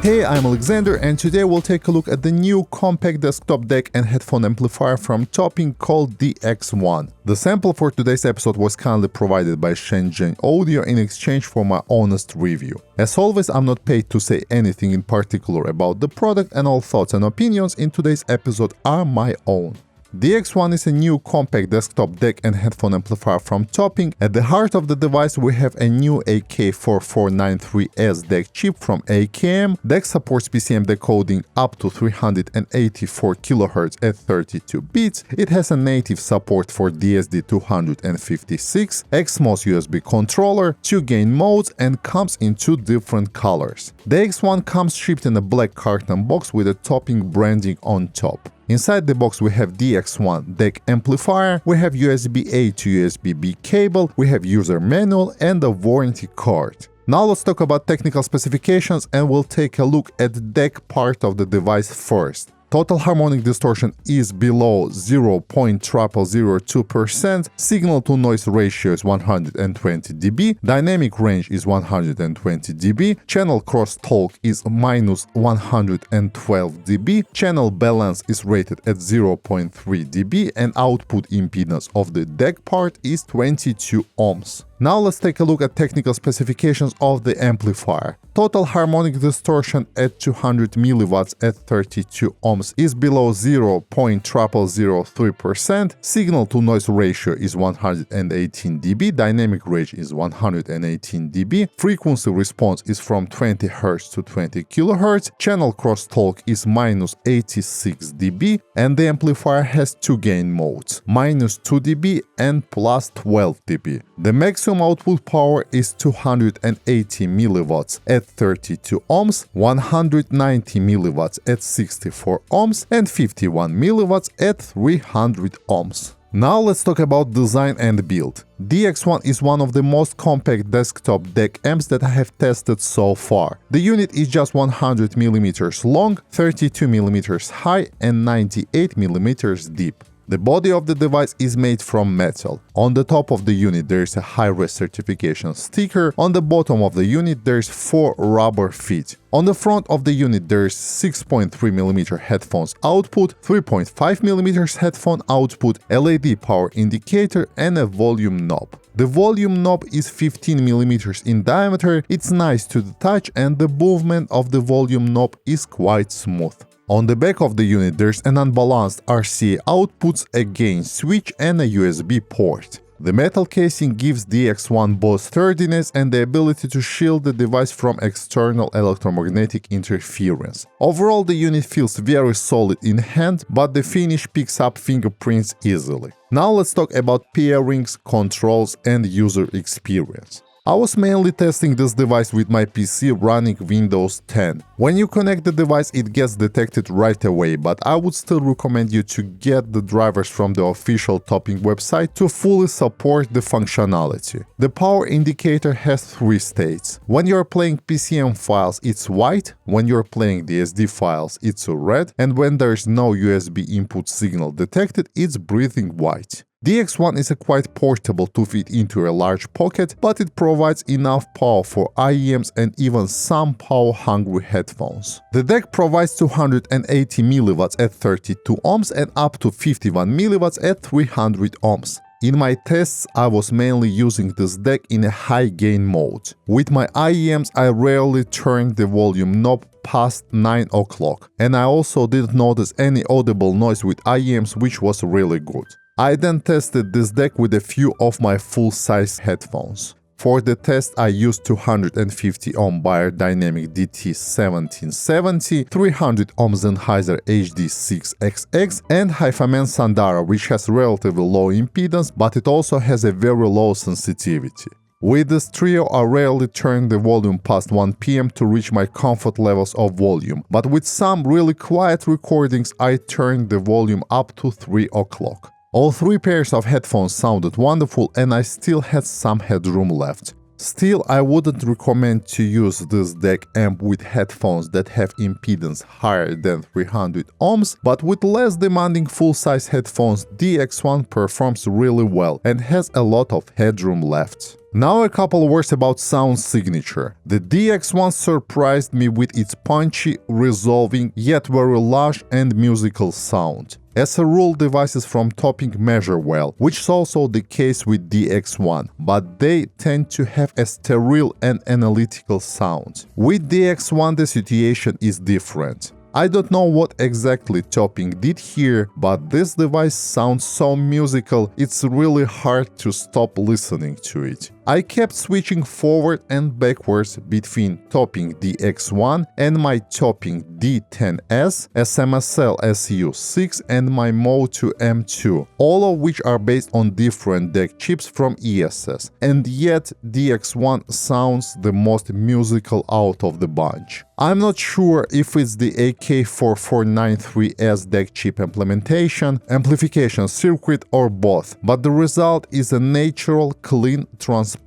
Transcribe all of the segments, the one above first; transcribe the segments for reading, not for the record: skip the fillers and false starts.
Hey, I'm Alexander, and today we'll take a look at the new compact desktop DAC and headphone amplifier from Topping called DX1. The sample for today's episode was kindly provided by Shenzhen Audio in exchange for my honest review. As always, I'm not paid to say anything in particular about the product, and all thoughts and opinions in today's episode are my own. DX1 is a new compact desktop DAC and headphone amplifier from Topping. At the heart of the device we have a new AK4493S DAC chip from AK. DAC supports PCM decoding up to 384 kHz at 32 bits. It has a native support for DSD256, XMOS USB controller, 2 gain modes, and comes in 2 different colors. DX1 comes shipped in a black carton box with a Topping branding on top. Inside the box we have DX1 DAC amplifier, we have USB-A to USB-B cable, we have user manual and a warranty card. Now let's talk about technical specifications, and we'll take a look at the DAC part of the device first. Total harmonic distortion is below 0.0002%, signal-to-noise ratio is 120 dB, dynamic range is 120 dB, channel crosstalk is -112 dB, channel balance is rated at 0.3 dB, and output impedance of the DAC part is 22 ohms. Now let's take a look at technical specifications of the amplifier. Total harmonic distortion at 200 mW at 32 ohms is below 0.0003%, signal-to-noise ratio is 118 dB, dynamic range is 118 dB, frequency response is from 20 Hz to 20 kHz, channel crosstalk is -86 dB, and the amplifier has 2 gain modes, -2 dB and +12 dB. The maximum output power is 280 mW at 32 ohms, 190 mW at 64 ohms, and 51 mW at 300 ohms. Now let's talk about design and build. DX1 is one of the most compact desktop DAC amps that I have tested so far. The unit is just 100 mm long, 32 mm high, and 98 mm deep. The body of the device is made from metal. On the top of the unit there is a high-res certification sticker. On the bottom of the unit there is 4 rubber feet. On the front of the unit there is 6.3 mm headphones output, 3.5 mm headphone output, LED power indicator, and a volume knob. The volume knob is 15 mm in diameter, it's nice to the touch, and the movement of the volume knob is quite smooth. On the back of the unit there's an unbalanced RCA outputs, a gain switch, and a USB port. The metal casing gives DX1 both sturdiness and the ability to shield the device from external electromagnetic interference. Overall, the unit feels very solid in hand, but the finish picks up fingerprints easily. Now let's talk about pairings, controls, and user experience. I was mainly testing this device with my PC running Windows 10. When you connect the device, it gets detected right away, but I would still recommend you to get the drivers from the official Topping website to fully support the functionality. The power indicator has 3 states. When you're playing PCM files, it's white, when you're playing DSD files, it's red, and when there's no USB input signal detected, it's breathing white. DX1 is quite portable to fit into a large pocket, but it provides enough power for IEMs and even some power-hungry headphones. The DAC provides 280 mW at 32 ohms and up to 51 mW at 300 ohms. In my tests, I was mainly using this DAC in a high-gain mode. With my IEMs, I rarely turned the volume knob past 9 o'clock, and I also didn't notice any audible noise with IEMs, which was really good. I then tested this DAC with a few of my full-size headphones. For the test, I used 250 ohm Bayer Dynamic DT1770, 300 ohm Sennheiser HD6XX, and HiFiMan Sandara, which has relatively low impedance, but it also has a very low sensitivity. With this trio, I rarely turn the volume past 1 PM to reach my comfort levels of volume, but with some really quiet recordings, I turned the volume up to 3 o'clock. All 3 pairs of headphones sounded wonderful, and I still had some headroom left. Still, I wouldn't recommend to use this DAC amp with headphones that have impedance higher than 300 ohms, but with less demanding full-size headphones, DX1 performs really well and has a lot of headroom left. Now a couple words about sound signature. The DX1 surprised me with its punchy, resolving, yet very lush and musical sound. As a rule, devices from topping measure well, which is also the case with DX1, but they tend to have a sterile and analytical sound. With DX1 the situation is different. I don't know what exactly topping did here, but this device sounds so musical, it's really hard to stop listening to it. I kept switching forward and backwards between topping DX1 and my topping D10S, SMSL SU6 and my Moto M2, all of which are based on different DAC chips from ESS, and yet DX1 sounds the most musical out of the bunch. I'm not sure if it's the AK4493S DAC chip implementation, amplification circuit or both, but the result is a natural, clean, transparent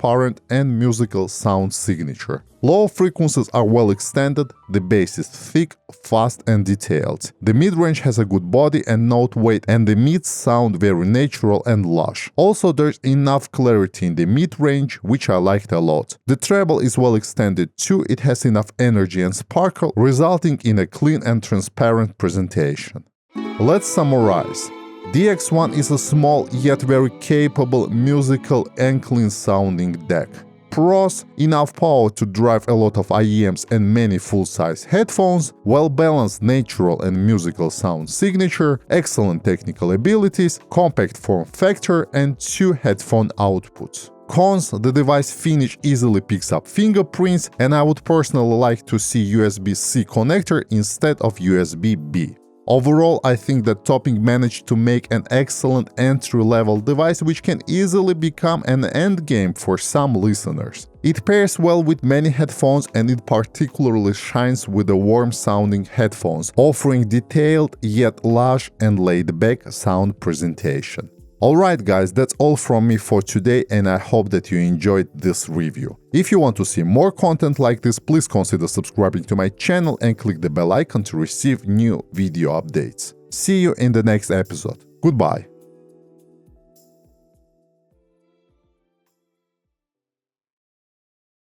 and musical sound signature. Low frequencies are well extended, the bass is thick, fast and detailed. The mid-range has a good body and note weight, and the mids sound very natural and lush. Also, there's enough clarity in the mid-range, which I liked a lot. The treble is well extended too, it has enough energy and sparkle, resulting in a clean and transparent presentation. Let's summarize. DX1 is a small yet very capable, musical and clean sounding DAC. Pros: enough power to drive a lot of IEMs and many full-size headphones, well-balanced natural and musical sound signature, excellent technical abilities, compact form factor and 2 headphone outputs. Cons: the device finish easily picks up fingerprints, and I would personally like to see USB-C connector instead of USB-B. Overall, I think that topping managed to make an excellent entry-level device which can easily become an endgame for some listeners. It pairs well with many headphones and it particularly shines with the warm-sounding headphones, offering detailed yet lush and laid-back sound presentation. Alright guys, that's all from me for today and I hope that you enjoyed this review. If you want to see more content like this, please consider subscribing to my channel and click the bell icon to receive new video updates. See you in the next episode. Goodbye.